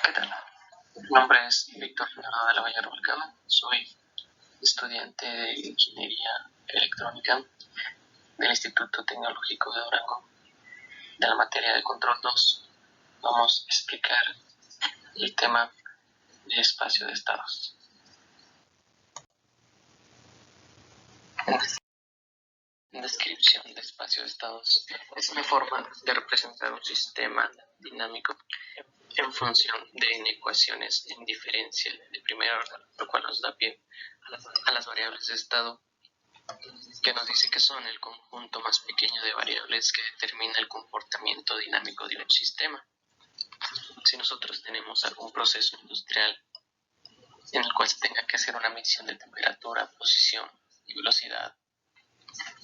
¿Qué tal? Mi nombre es Víctor Leonardo de la Valle Rubalcaba. Soy estudiante de Ingeniería Electrónica del Instituto Tecnológico de Durango, de la materia de Control 2. Vamos a explicar el tema de espacio de estados. Descripción de espacio de estados es una forma de representar un sistema dinámico en función de ecuaciones en diferencia de primer orden, lo cual nos da pie a las variables de estado, que nos dice que son el conjunto más pequeño de variables que determina el comportamiento dinámico de un sistema. Si nosotros tenemos algún proceso industrial en el cual se tenga que hacer una medición de temperatura, posición y velocidad,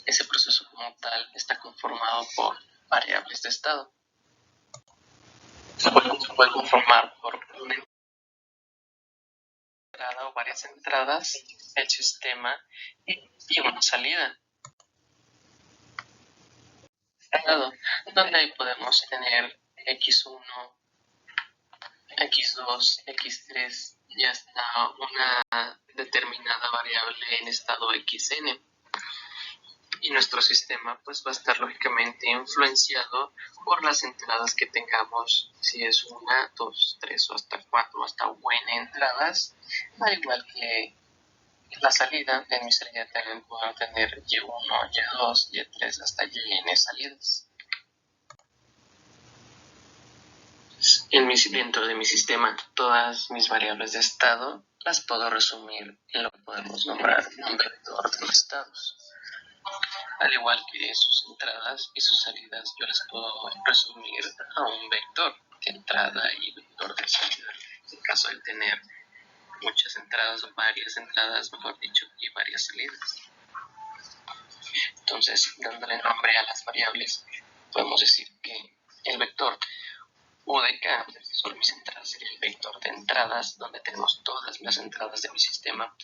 ese proceso como tal está conformado por variables de estado. Se puede conformar por una entrada o varias entradas, el sistema y una salida. Donde ahí podemos tener x1, x2, x3 y hasta una determinada variable en estado xn. Y nuestro sistema pues va a estar lógicamente influenciado por las entradas que tengamos, si es 1, 2, 3 o hasta 4, hasta n entradas, al igual que la salida. En mi salida también puedo tener y1, y2, y3 hasta yn salidas. Dentro de mi sistema, todas mis variables de estado las puedo resumir en lo que podemos nombrar un vector de estados. Al igual que sus entradas y sus salidas, yo las puedo resumir a un vector de entrada y vector de salida. En caso de tener muchas entradas o varias entradas, mejor dicho, y varias salidas. Entonces, dándole nombre a las variables, podemos decir que el vector U de K son mis entradas, sería el vector de entradas, donde tenemos todas las entradas de mi sistema.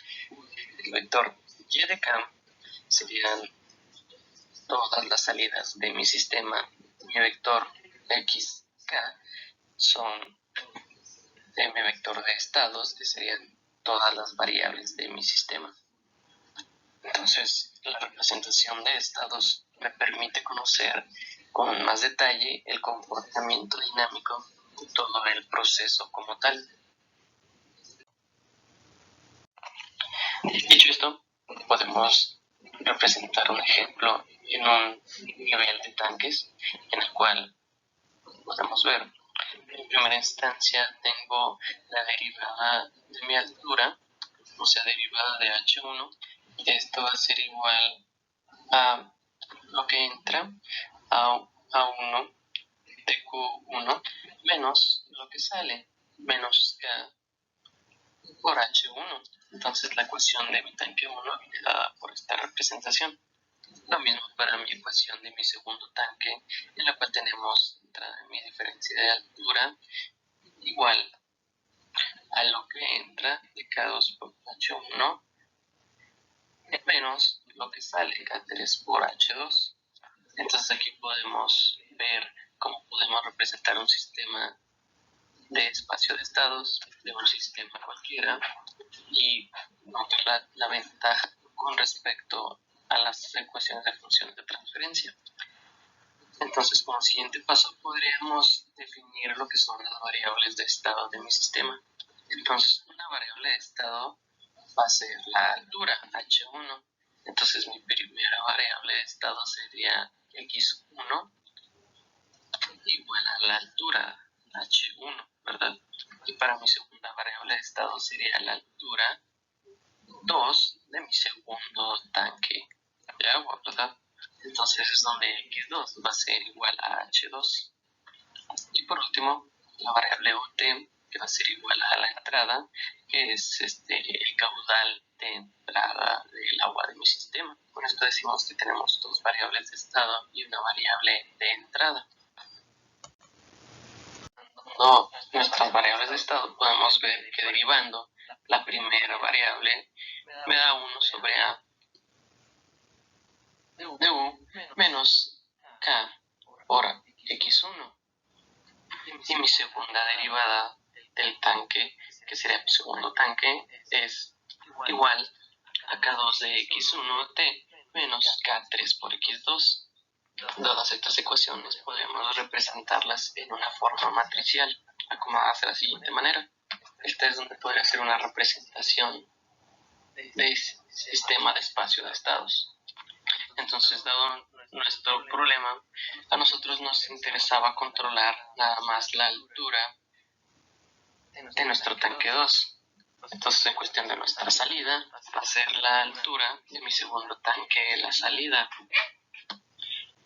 El vector Y de K serían todas las salidas de mi sistema. Mi vector XK son mi vector de estados, que serían todas las variables de mi sistema. Entonces, la representación de estados me permite conocer con más detalle el comportamiento dinámico de todo el proceso como tal. Dicho esto, podemos representar un ejemplo en un nivel de tanques en el cual podemos ver, en primera instancia tengo la derivada de mi altura, o sea, derivada de h1. Esto va a ser igual a lo que entra a 1 de Q1 menos lo que sale, menos K por H1. Entonces la ecuación de mi tanque 1 viene dada por esta representación. Lo mismo para mi ecuación de mi segundo tanque, en la cual tenemos mi diferencia de altura igual a lo que entra de K2 por H1 menos lo que sale K3 por H2. Entonces aquí podemos ver cómo podemos representar un sistema de espacio de estados de un sistema cualquiera y notar la ventaja con respecto a las ecuaciones de funciones de transferencia. Entonces, como siguiente paso, podríamos definir lo que son las variables de estado de mi sistema. Entonces, una variable de estado va a ser la altura, h1. Entonces, mi primera variable de estado sería x1 igual a la altura, h1, ¿verdad? Y para mi segunda variable de estado sería la altura 2 de mi segundo tanque de agua, ¿verdad? Entonces es donde x2 va a ser igual a h2. Y por último, la variable ut, que va a ser igual a la entrada, que es el caudal de entrada del agua de mi sistema. Con esto decimos que tenemos dos variables de estado y una variable de entrada. Nuestras variables de estado, podemos ver que derivando la primera variable me da 1 sobre a de u menos k por x1. Y mi segunda derivada del tanque, que sería mi segundo tanque, es igual a K2 de X1T menos K3 por X2. Dadas estas ecuaciones, podemos representarlas en una forma matricial, acomodadas de la siguiente manera. Esta es donde podría ser una representación de sistema de espacio de estados. Entonces, dado nuestro problema, a nosotros nos interesaba controlar nada más la altura de nuestro tanque 2. Entonces, en cuestión de nuestra salida, va a ser la altura de mi segundo tanque, la salida.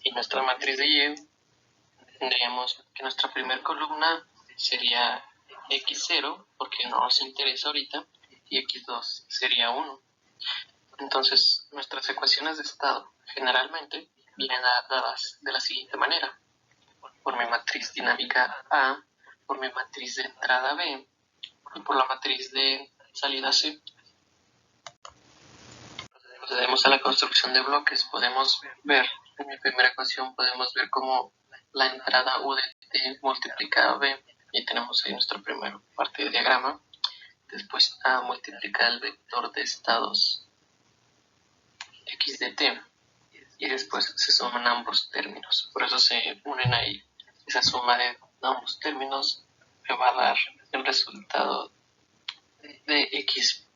Y nuestra matriz de Y, tendríamos que nuestra primera columna sería X0, porque no nos interesa ahorita, y X2 sería 1. Entonces, nuestras ecuaciones de estado generalmente vienen dadas de la siguiente manera: por mi matriz dinámica A, por mi matriz de entrada B y por la matriz de salida C. Procedemos a la construcción de bloques. Podemos ver, en mi primera ecuación, podemos ver como la entrada U de T multiplica a B, y tenemos ahí nuestra primera parte del diagrama. Después A multiplica el vector de estados X de T, y después se suman ambos términos. Por eso se unen ahí. Esa suma de ambos términos me va a dar el resultado de X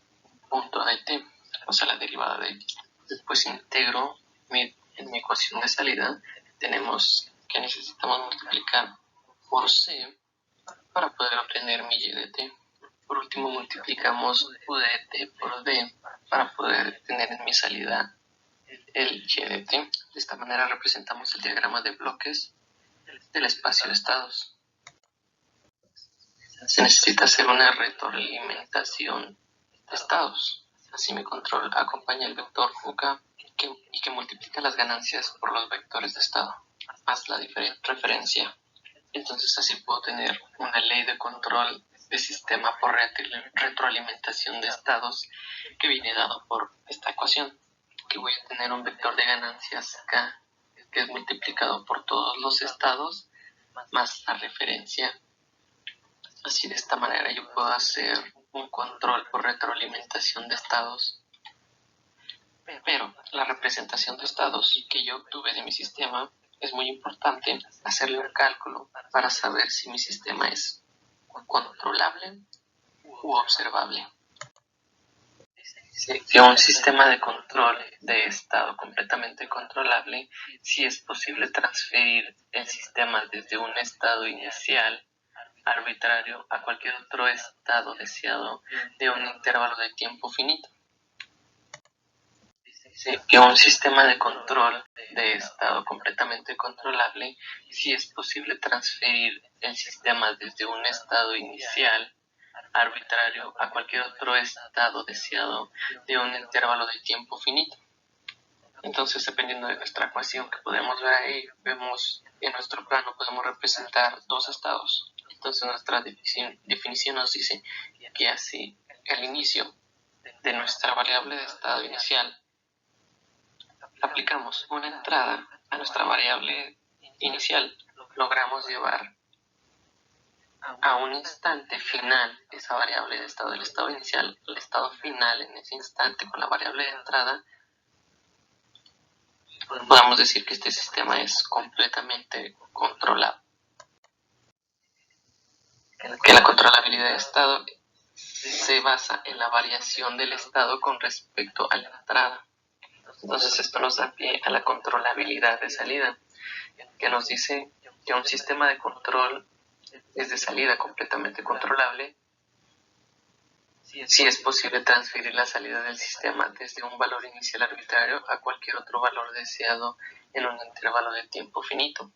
punto de T, o sea, la derivada de X. Después integro en mi ecuación de salida. Tenemos que necesitamos multiplicar por C para poder obtener mi Y de T. Por último, multiplicamos U de T por D para poder tener en mi salida el Y de T. De esta manera representamos el diagrama de bloques del espacio de estados. Se necesita hacer una retroalimentación de estados. Así mi control acompaña el vector UK y que multiplica las ganancias por los vectores de estado, más la referencia. Entonces así puedo tener una ley de control de sistema por retroalimentación de estados que viene dado por esta ecuación, que voy a tener un vector de ganancias K, que es multiplicado por todos los estados más la referencia. Así, de esta manera yo puedo hacer un control por retroalimentación de estados. Pero la representación de estados que yo obtuve de mi sistema, es muy importante hacerle un cálculo para saber si mi sistema es controlable u observable. Que un sistema de control de estado completamente controlable, si es posible transferir el sistema desde un estado inicial arbitrario a cualquier otro estado deseado de un intervalo de tiempo finito. Que un sistema de control de estado completamente controlable, si es posible transferir el sistema desde un estado inicial arbitrario a cualquier otro estado deseado de un intervalo de tiempo finito. Entonces, dependiendo de nuestra ecuación que podemos ver ahí, vemos en nuestro plano podemos representar dos estados. Entonces nuestra definición nos dice que así al inicio de nuestra variable de estado inicial aplicamos una entrada a nuestra variable inicial, logramos llevar a un instante final esa variable de estado del estado inicial al estado final en ese instante con la variable de entrada. Podemos decir que este sistema es completamente controlado. Que la controlabilidad de estado se basa en la variación del estado con respecto a la entrada. Entonces esto nos da pie a la controlabilidad de salida, que nos dice que un sistema de control es de salida completamente controlable si es posible transferir la salida del sistema desde un valor inicial arbitrario a cualquier otro valor deseado en un intervalo de tiempo finito.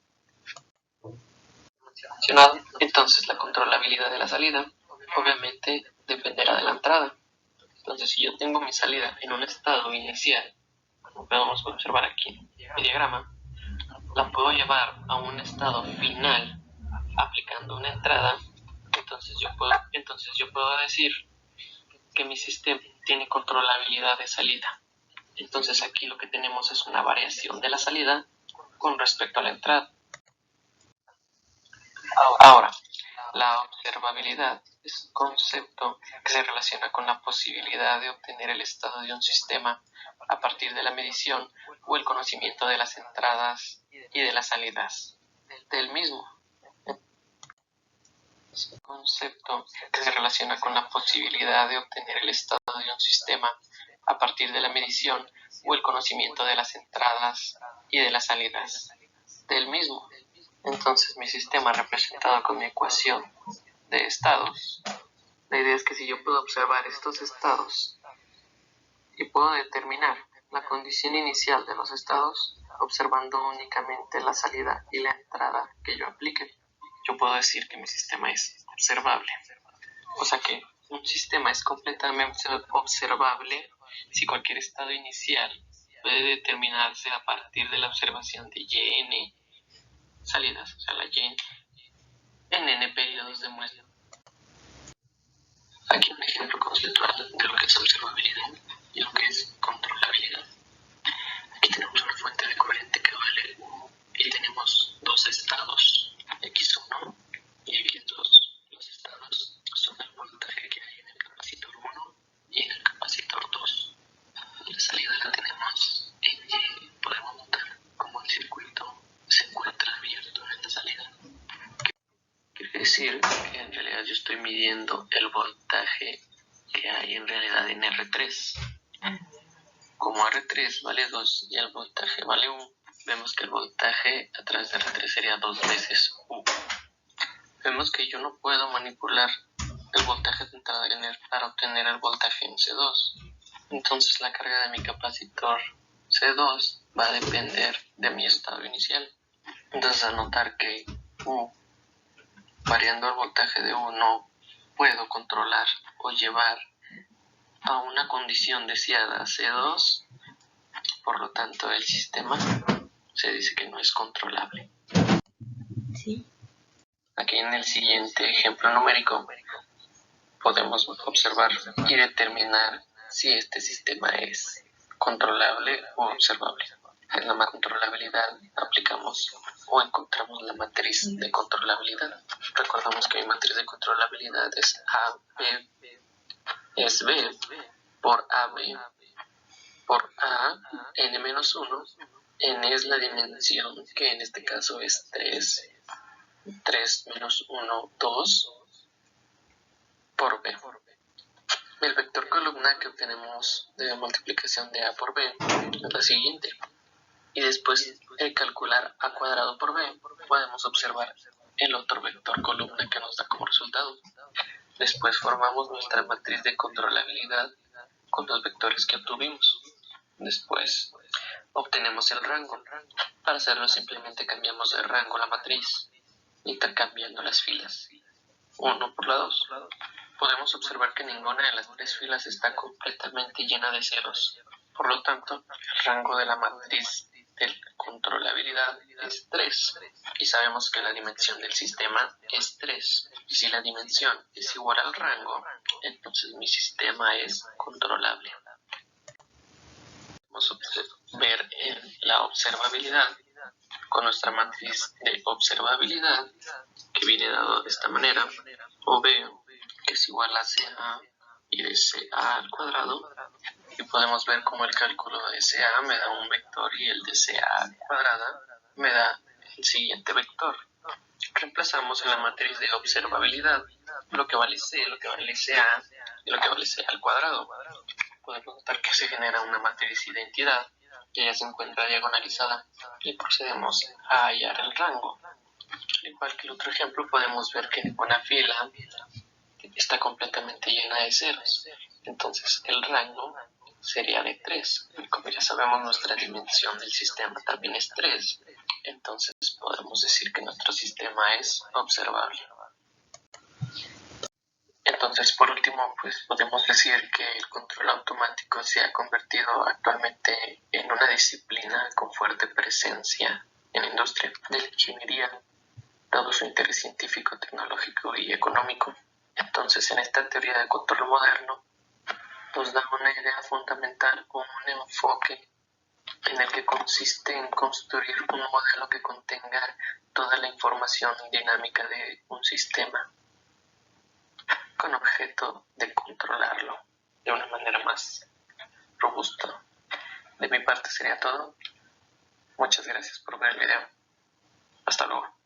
Entonces la controlabilidad de la salida obviamente dependerá de la entrada. Entonces, si yo tengo mi salida en un estado inicial, como podemos observar aquí en mi diagrama, la puedo llevar a un estado final aplicando una entrada. Entonces yo puedo decir que mi sistema tiene controlabilidad de salida. Entonces aquí lo que tenemos es una variación de la salida con respecto a la entrada. Ahora, La observabilidad es un concepto que se relaciona con la posibilidad de obtener el estado de un sistema a partir de la medición o el conocimiento de las entradas y de las salidas del mismo. Es un concepto que se relaciona con la posibilidad de obtener el estado de un sistema a partir de la medición o el conocimiento de las entradas y de las salidas del mismo. Entonces, mi sistema representado con mi ecuación de estados, la idea es que si yo puedo observar estos estados y puedo determinar la condición inicial de los estados observando únicamente la salida y la entrada que yo aplique, yo puedo decir que mi sistema es observable. O sea que un sistema es completamente observable si cualquier estado inicial puede determinarse a partir de la observación de yn salidas, o sea, la y en n periodos de muestra. Aquí un ejemplo conceptual de lo que es observabilidad y lo que es controlabilidad. Aquí tenemos una fuente de corriente que vale 1 y tenemos dos estados, x1 y x2. Los estados son el voltaje que hay en el capacitor 1 y en el capacitor 2. La salida la tenemos en y, podemos notar como el circuito se encuentra abierto en la salida. Quiere decir que en realidad yo estoy midiendo el voltaje que hay en realidad en R3. Como R3 vale 2 y el voltaje vale 1, vemos que el voltaje a través de R3 sería 2 veces U. Vemos que yo no puedo manipular el voltaje de entrada en R para obtener el voltaje en C2. Entonces la carga de mi capacitor C2 va a depender de mi estado inicial. Entonces al notar que U, variando el voltaje de U, no puedo controlar o llevar a una condición deseada C2, por lo tanto el sistema se dice que no es controlable. Sí. Aquí en el siguiente ejemplo numérico podemos observar y determinar si este sistema es controlable o observable. En la controlabilidad aplicamos o encontramos la matriz de controlabilidad. Recordamos que mi matriz de controlabilidad es AB es B por AB por A, n-1, n es la dimensión, que en este caso es 3 menos 1, 2, por B. El vector columna que obtenemos de multiplicación de A por B es la siguiente. Y después de calcular A cuadrado por B, podemos observar el otro vector columna que nos da como resultado. Después formamos nuestra matriz de controlabilidad con los vectores que obtuvimos. Después obtenemos el rango. Para hacerlo simplemente cambiamos de rango la matriz, intercambiando las filas, 1 por la 2. Podemos observar que ninguna de las tres filas está completamente llena de ceros. Por lo tanto, el rango de la matriz de controlabilidad es 3. Y sabemos que la dimensión del sistema es 3. Y si la dimensión es igual al rango, entonces mi sistema es controlable. Vamos a ver en la observabilidad con nuestra matriz de observabilidad, que viene dado de esta manera, OB, que es igual a CA y de CA al cuadrado, y podemos ver cómo el cálculo de CA me da un vector y el de CA cuadrada me da el siguiente vector. Reemplazamos en la matriz de observabilidad lo que vale C, lo que vale CA y lo que vale CA al cuadrado. Podemos notar que se genera una matriz identidad que ya se encuentra diagonalizada y procedemos a hallar el rango. Al igual que el otro ejemplo, podemos ver que ninguna fila está completamente llena de ceros. Entonces el rango sería de 3. Y como ya sabemos, nuestra dimensión del sistema también es 3. Entonces podemos decir que nuestro sistema es observable. Entonces, por último, pues podemos decir que el control automático se ha convertido actualmente en una disciplina con fuerte presencia en la industria de la ingeniería, dado su interés científico, tecnológico y económico. Entonces, en esta teoría de control moderno, nos da una idea fundamental o un enfoque en el que consiste en construir un modelo que contenga toda la información dinámica de un sistema, trato de controlarlo de una manera más robusta. De mi parte sería todo. Muchas gracias por ver el video. Hasta luego.